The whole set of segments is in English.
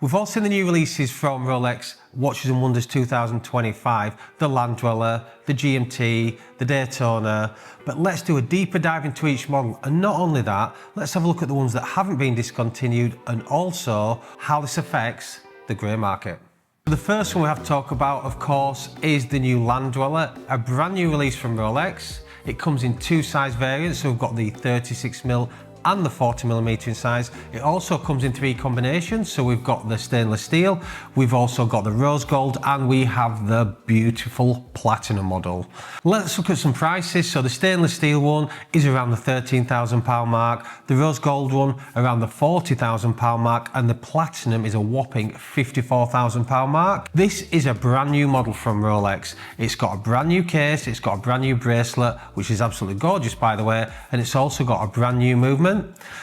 We've all seen the new releases from Rolex Watches and Wonders 2025, the Land Dweller, the GMT, the Daytona, but let's do a deeper dive into each model. And not only that, let's have a look at the ones that haven't been discontinued and also how this affects the grey market. The first one we have to talk about, of course, is the new Land Dweller, a brand new release from Rolex. It comes in two size variants, so we've got the 36mm and the 40mm in size. It also comes in three combinations, so we've got the stainless steel, we've also got the rose gold, and we have the beautiful platinum model. Let's look at some prices. So the stainless steel one is around the £13,000 mark, the rose gold one around the £40,000 mark, and the platinum is a whopping £54,000 mark. This is a brand new model from Rolex. It's got a brand new case, it's got a brand new bracelet, which is absolutely gorgeous by the way, and it's also got a brand new movement.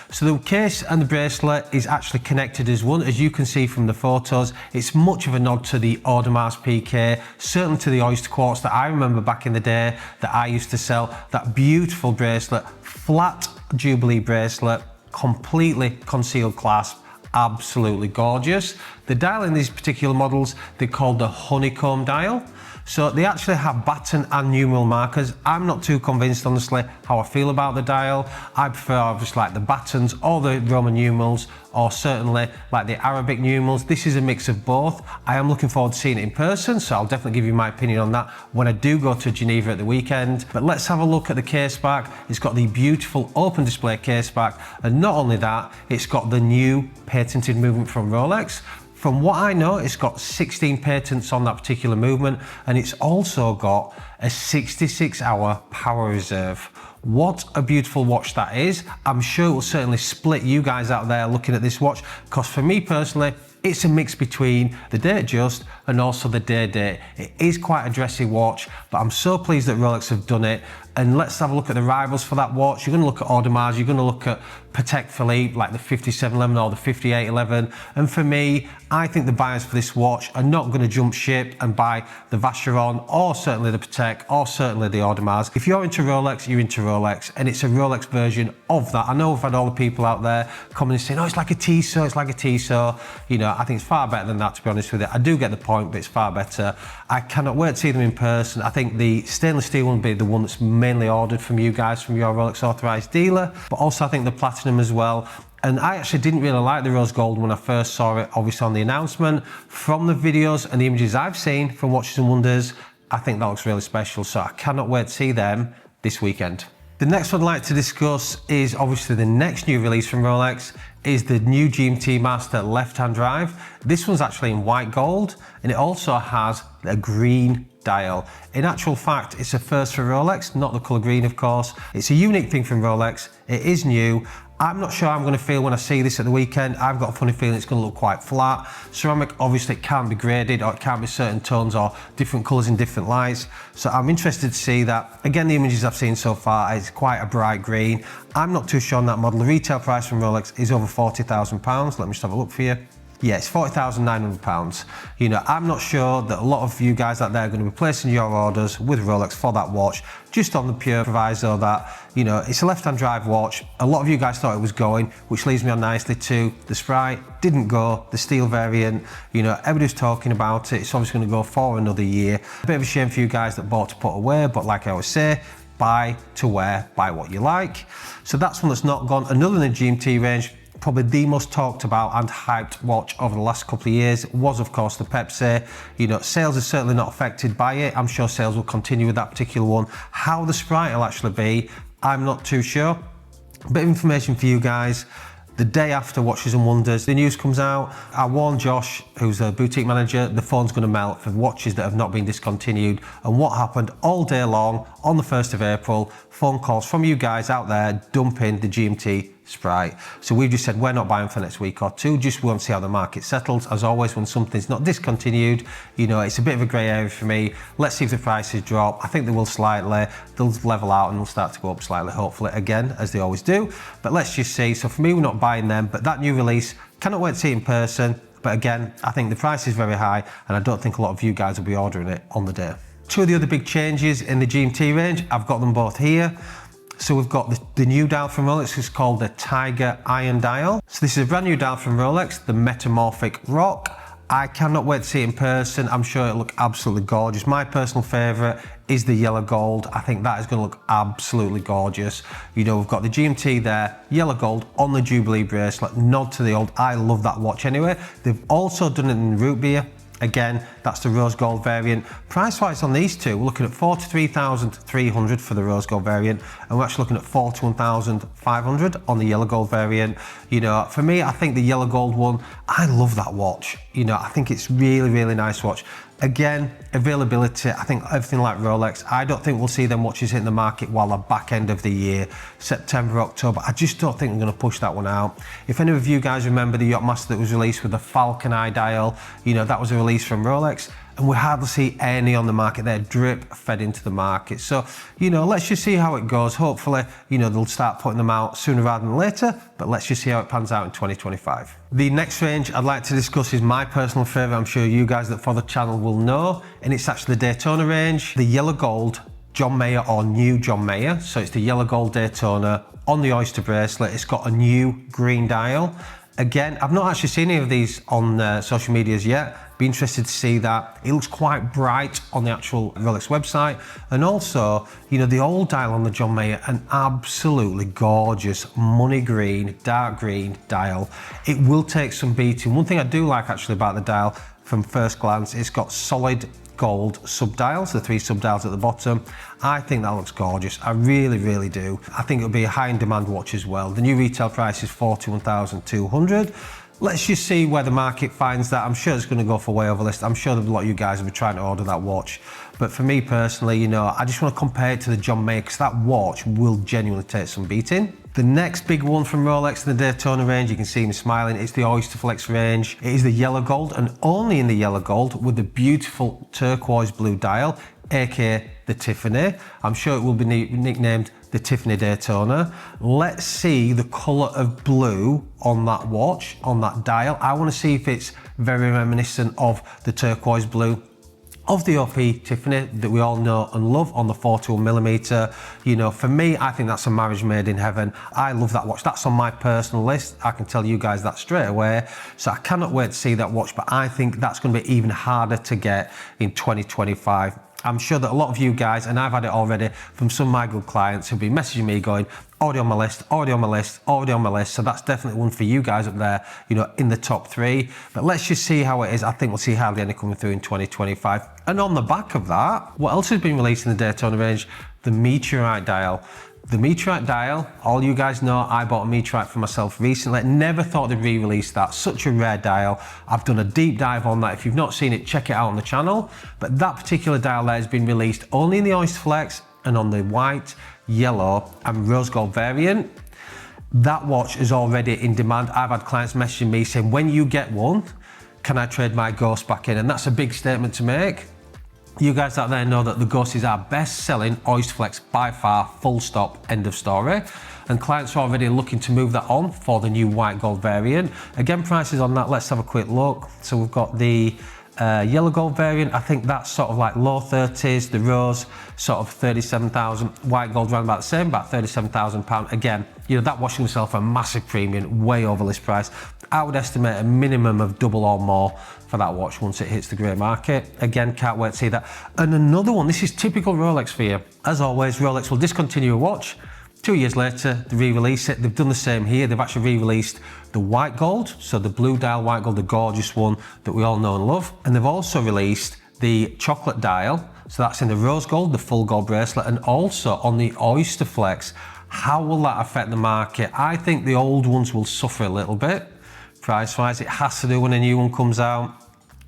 So the case and the bracelet is actually connected as one, as you can see from the photos. It's much of a nod to the Audemars Piguet, certainly to the oyster quartz that I remember back in the day that I used to sell. That beautiful bracelet, flat Jubilee bracelet, completely concealed clasp, absolutely gorgeous. The dial in these particular models, they're called the honeycomb dial. So they actually have baton and numeral markers. I'm not too convinced, honestly, how I feel about the dial. I prefer obviously like the batons or the Roman numerals, or certainly like the Arabic numerals. This is a mix of both. I am looking forward to seeing it in person, so I'll definitely give you my opinion on that when I do go to Geneva at the weekend. But let's have a look at the case back. It's got the beautiful open display case back, and not only that, it's got the new patented movement from Rolex. From what I know, it's got 16 patents on that particular movement, and it's also got a 66-hour power reserve. What a beautiful watch that is. I'm sure it will certainly split you guys out there looking at this watch, because for me personally, it's a mix between the date just and also the day date. It is quite a dressy watch, but I'm so pleased that Rolex have done it. And let's have a look at the rivals for that watch. You're going to look at Audemars, you're going to look at Patek Philippe, like the 5711 or the 5811. And for me, I think the buyers for this watch are not going to jump ship and buy the Vacheron or certainly the Patek or certainly the Audemars. If you're into Rolex, you're into Rolex, and it's a Rolex version of that. I know we've had all the people out there coming and saying, oh, it's like a Tissot, it's like a Tissot. You know, I think it's far better than that, to be honest with you. I do get the point, but it's far better. I cannot wait to see them in person. I think the stainless steel will be the one that's mainly ordered from you guys, from your Rolex authorized dealer, but also I think the platinum as well. And I actually didn't really like the rose gold when I first saw it, obviously on the announcement. From the videos and the images I've seen from Watches and Wonders, I think that looks really special, so I cannot wait to see them this weekend. The next one I'd like to discuss is obviously the next new release from Rolex, is the new GMT Master left-hand drive. This one's actually in white gold, and it also has a green dial. In actual fact, it's a first for Rolex, not the colour green, of course. It's a unique thing from Rolex. It is new. I'm not sure how I'm going to feel when I see this at the weekend. I've got a funny feeling it's going to look quite flat. Ceramic, obviously, it can't be graded, or it can't be certain tones or different colours in different lights. So I'm interested to see that. Again, the images I've seen so far, it's quite a bright green. I'm not too sure on that model. The retail price from Rolex is over £40,000. Let me just have a look for you. Yeah, it's £40,900. You know, I'm not sure that a lot of you guys out there are going to be placing your orders with Rolex for that watch, just on the pure proviso that, you know, it's a left-hand drive watch. A lot of you guys thought it was going, which leads me on nicely to the Sprite. Didn't go, the steel variant. You know, everybody's talking about it. It's obviously going to go for another year. A bit of a shame for you guys that bought to put away, but like I always say, buy to wear, buy what you like. So that's one that's not gone. Another in the GMT range, probably the most talked about and hyped watch over the last couple of years was, of course, the Pepsi. You know, sales are certainly not affected by it. I'm sure sales will continue with that particular one. How the Sprite will actually be, I'm not too sure. A bit of information for you guys. The day after Watches and Wonders, the news comes out. I warned Josh, who's a boutique manager, the phone's going to melt for watches that have not been discontinued. And what happened all day long on the 1st of April, phone calls from you guys out there dumping the GMT Sprite. So we've just said we're not buying for next week or two, just want to see how the market settles. As always, when something's not discontinued, you know, it's a bit of a grey area for me. Let's see if the prices drop. I think they will slightly. They'll level out and they'll start to go up slightly, hopefully, again, as they always do. But let's just see. So for me, we're not buying them, but that new release, cannot wait to see it in person. But again, I think the price is very high, and I don't think a lot of you guys will be ordering it on the day. Two of the other big changes in the GMT range, I've got them both here. So we've got the new dial from Rolex. It's called the Tiger Iron Dial. So this is a brand new dial from Rolex, the Metamorphic Rock. I cannot wait to see it in person. I'm sure it'll look absolutely gorgeous. My personal favourite is the yellow gold. I think that is going to look absolutely gorgeous. You know, we've got the GMT there, yellow gold on the Jubilee bracelet, nod to the old. I love that watch anyway. They've also done it in root beer. Again, that's the rose gold variant. Price-wise on these two, we're looking at 43,300 for the rose gold variant, and we're actually looking at 41,500 on the yellow gold variant. You know, for me, I think the yellow gold one, I love that watch. You know, I think it's really, really nice watch. Again, availability, I think everything like Rolex, I don't think we'll see them watches hitting the market while the back end of the year, September, October. I just don't think we're going to push that one out. If any of you guys remember the Yachtmaster that was released with the Falcon Eye dial, you know, that was a release from Rolex, and we hardly see any on the market. They're drip fed into the market. So, you know, let's just see how it goes. Hopefully, you know, they'll start putting them out sooner rather than later, but let's just see how it pans out in 2025. The next range I'd like to discuss is my personal favorite. I'm sure you guys that follow the channel will know, and it's actually the Daytona range, the yellow gold John Mayer or new John Mayer. So it's the yellow gold Daytona on the Oyster bracelet. It's got a new green dial. Again, I've not actually seen any of these on social medias yet. Be interested to see that. It looks quite bright on the actual Rolex website. And also, you know, the old dial on the John Mayer, an absolutely gorgeous money green, dark green dial. It will take some beating. One thing I do like actually about the dial from first glance, it's got solid gold subdials, the 3 subdials at the bottom. I think that looks gorgeous. I really, really do. I think it'll be a high in demand watch as well. The new retail price is 41,200. Let's just see where the market finds that. I'm sure it's going to go for way over list. I'm sure that a lot of you guys will be trying to order that watch. But for me personally, you know, I just want to compare it to the John Mayer because that watch will genuinely take some beating. The next big one from Rolex in the Daytona range, you can see me smiling, it's the Oyster Flex range. It is the yellow gold and only in the yellow gold with the beautiful turquoise blue dial, aka the Tiffany. I'm sure it will be nicknamed the Tiffany Daytona. Let's see the colour of blue on that watch, on that dial. I want to see if it's very reminiscent of the turquoise blue of the OP Tiffany that we all know and love on the 41mm. You know, for me, I think that's a marriage made in heaven. I love that watch. That's on my personal list. I can tell you guys that straight away. So I cannot wait to see that watch, but I think that's going to be even harder to get in 2025. I'm sure that a lot of you guys, and I've had it already from some of my good clients who've been messaging me going, already on my list, already on my list, already on my list. So that's definitely one for you guys up there, you know, in the top 3. But let's just see how it is. I think we'll see hardly any coming through in 2025. And on the back of that, what else has been released in the Daytona range? The Meteorite dial. The Meteorite dial, all you guys know, I bought a Meteorite for myself recently. Never thought they'd re-release that. Such a rare dial. I've done a deep dive on that. If you've not seen it, check it out on the channel. But that particular dial there has been released only in the Oyster Flex and on the white, yellow and rose gold variant. That watch is already in demand. I've had clients messaging me saying, when you get one, can I trade my Ghost back in? And that's a big statement to make. You guys out there know that the Ghost is our best selling Oyster Flex by far, full stop, end of story. And clients are already looking to move that on for the new white gold variant. Again, prices on that, let's have a quick look. So we've got the yellow gold variant. I think that's sort of like low 30s, the rose sort of 37,000, white gold around about the same, about £37,000. Again, you know, that watching itself a massive premium, way over list price. I would estimate a minimum of double or more for that watch once it hits the grey market. Again, can't wait to see that. And another one, this is typical Rolex for you. As always, Rolex will discontinue a watch. 2 years later, they re-release it. They've done the same here. They've actually re-released the white gold, so the blue dial white gold, the gorgeous one that we all know and love. And they've also released the chocolate dial, so that's in the rose gold, the full gold bracelet, and also on the Oyster Flex. How will that affect the market? I think the old ones will suffer a little bit. Price-wise, it has to do when a new one comes out.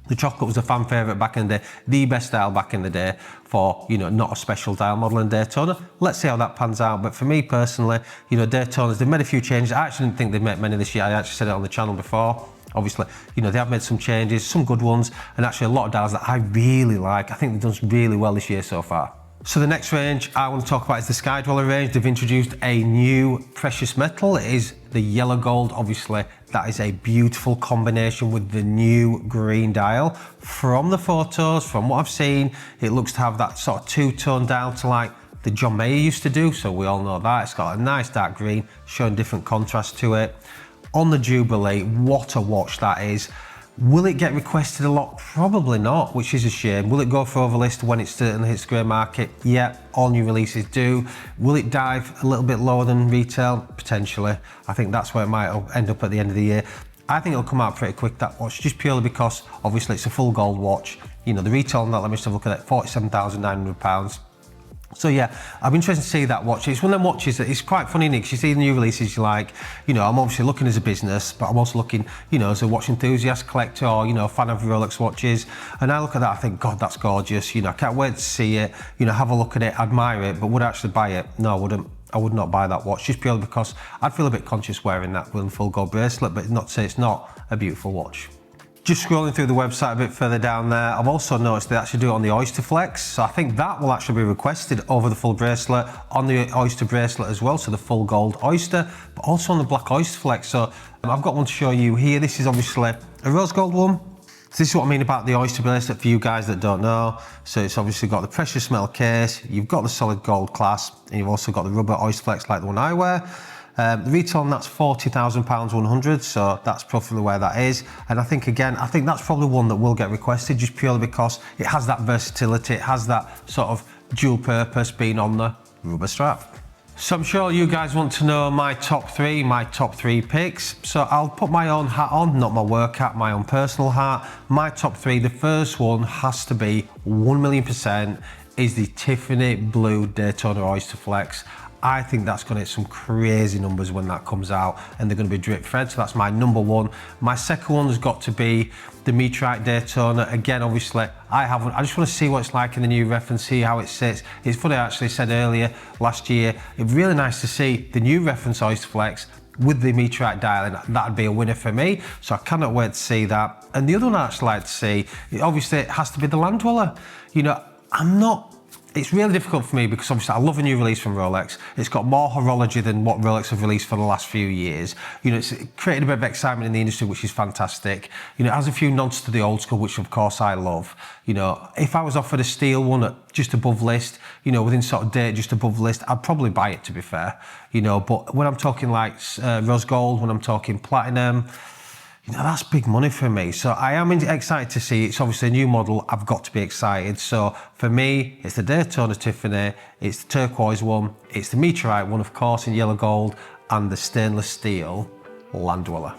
The chocolate was a fan favourite back in the day, the best dial back in the day for, you know, not a special dial model in Daytona. Let's see how that pans out. But for me personally, you know, Daytonas, they've made a few changes. I actually didn't think they'd make many this year. I actually said it on the channel before. Obviously, you know, they have made some changes, some good ones, and actually a lot of dials that I really like. I think they've done really well this year so far. So the next range I want to talk about is the Sky Dweller range. They've introduced a new precious metal. It is the yellow gold. Obviously, that is a beautiful combination with the new green dial. From the photos, from what I've seen, it looks to have that sort of two-tone down to like that John Mayer used to do, so we all know that. It's got a nice dark green, showing different contrast to it. On the Jubilee, what a watch that is. Will it get requested a lot? Probably not, which is a shame. Will it go for overlist when it certainly hits the grey market? Yeah, all new releases do. Will it dive a little bit lower than retail? Potentially. I think that's where it might end up at the end of the year. I think it'll come out pretty quick, that watch, just purely because obviously it's a full gold watch. You know, the retail on that, let me just have a look at it, £47,900. So yeah, I'm interested to see that watch. It's one of them watches that it's quite funny, Nick. You see the new releases, you're like, you know, I'm obviously looking as a business, but I'm also looking, you know, as a watch enthusiast, collector, or, you know, fan of Rolex watches. And I look at that, I think, God, that's gorgeous. You know, I can't wait to see it, you know, have a look at it, admire it, but would I actually buy it? No, I wouldn't. I would not buy that watch, just purely because I'd feel a bit conscious wearing that full gold bracelet, but not to say it's not a beautiful watch. Just scrolling through the website a bit further down there, I've also noticed they actually do it on the Oyster Flex, so I think that will actually be requested over the full bracelet on the Oyster bracelet as well, so the full gold Oyster, but also on the black Oyster Flex. So I've got one to show you here. This is obviously a rose gold one. So this is what I mean about the Oyster bracelet for you guys that don't know. So it's obviously got the precious metal case, you've got the solid gold clasp, and you've also got the rubber Oyster Flex like the one I wear. The retail on that's £40,000 100, so that's probably where that is. And I think that's probably one that will get requested just purely because it has that versatility, it has that sort of dual purpose being on the rubber strap. So I'm sure you guys want to know my top three picks. So I'll put my own hat on, not my work hat, my own personal hat. My top three, the first one has to be 1,000,000% is the Tiffany Blue Daytona Oyster Flex. I think that's going to hit some crazy numbers when that comes out, and they're going to be drip fed, so that's my number one. My second one has got to be the meteorite Daytona. Again, obviously, I just want to see what it's like in the new ref and see how it sits. It's funny, I actually said earlier, last year, it's really nice to see the new reference Oyster Flex with the meteorite dialing. That'd be a winner for me, so I cannot wait to see that. And the other one I'd actually like to see, obviously, it has to be the Land Dweller. You know, it's really difficult for me because obviously I love a new release from Rolex. It's got more horology than what Rolex have released for the last few years. You know, it's created a bit of excitement in the industry, which is fantastic. You know, it has a few nods to the old school, which of course I love. You know, if I was offered a steel one at just above list, you know, within sort of date just above list, I'd probably buy it, to be fair. You know, but when I'm talking like rose gold, when I'm talking platinum, you know, that's big money for me. So I am excited to see. It's obviously a new model. I've got to be excited. So for me, it's the Daytona Tiffany, it's the turquoise one, it's the meteorite one, of course, in yellow gold, and the stainless steel Land Dweller.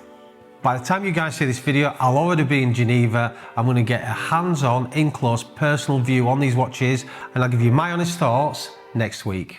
By the time you guys see this video, I'll already be in Geneva. I'm going to get a hands-on, in-close, personal view on these watches, and I'll give you my honest thoughts next week.